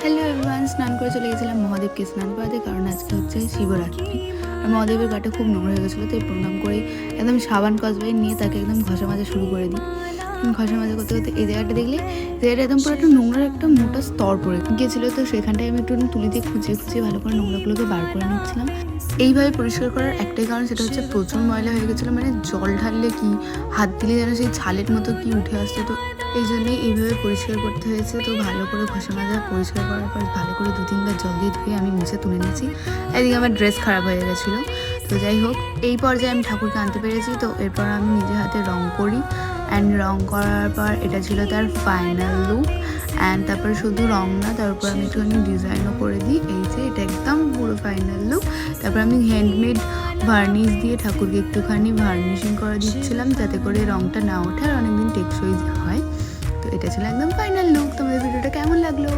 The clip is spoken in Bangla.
হ্যালো এভরিওয়ান, স্নান করে চলে গেছিলাম মহাদেবকে স্নান করাতে, কারণ আজকে হচ্ছে শিবরাত্রি। আর মহাদেবের গাটা খুব নোংরা হয়ে গেছিলো, তাই প্রণাম করে একদম সাবান কসবাই নিয়ে তাকে একদম ঘষা মাজা শুরু করে দিই। ঘষা মাজা করতে করতে এই জায়গাটা দেখলে জায়গাটা একদম পুরো একটা নোংরার একটা মোটা স্তর পড়ে গিয়েছিলো, তো সেখানটায় আমি একটু তুলি দিয়ে খুঁচিয়ে খুঁচিয়ে ভালো করে নোংরাগুলোকে বার করে নিচ্ছিলাম। এইভাবে পরিষ্কার করার একটাই কারণ, সেটা হচ্ছে প্রচুর ময়লা হয়ে গেছিলো, মানে জল ঢাললে কি হাত দিলে যেন সেই ছালের মতো কি উঠে আসছে, তো এই জন্যই এইভাবে পরিষ্কার করতে হয়েছে। তো ভালো করে ঘষা মাজা পরিষ্কার করার পর ভালো করে 2-3 বার জল দিয়ে ধুয়ে আমি মুছে তুলে নিয়েছি। এদিকে আমার ড্রেস খারাপ হয়ে গেছিলো। তো যাই হোক, এই পর্যায়ে আমি ঠাকুরকে আনতে পেরেছি। তো এরপর আমি নিজের হাতে রং করি, অ্যান্ড রং করার পর এটা ছিল তার ফাইনাল লুক। অ্যান্ড তারপরে শুধু রং না, তার উপর আমি একটুখানি ডিজাইনও করে দিই। এই যে এটা একদম পুরো ফাইনাল লুক। তারপর আমি হ্যান্ডমেড ভার্নিশ দিয়ে ঠাকুরকে একটুখানি ভার্নিশিং করে দিচ্ছিলাম, যাতে করে রংটা না ওঠে আর অনেকদিন টেকসই হয়। তো এটা ছিল একদম ফাইনাল লুক। তোমাদের ভিডিওটা কেমন লাগলো?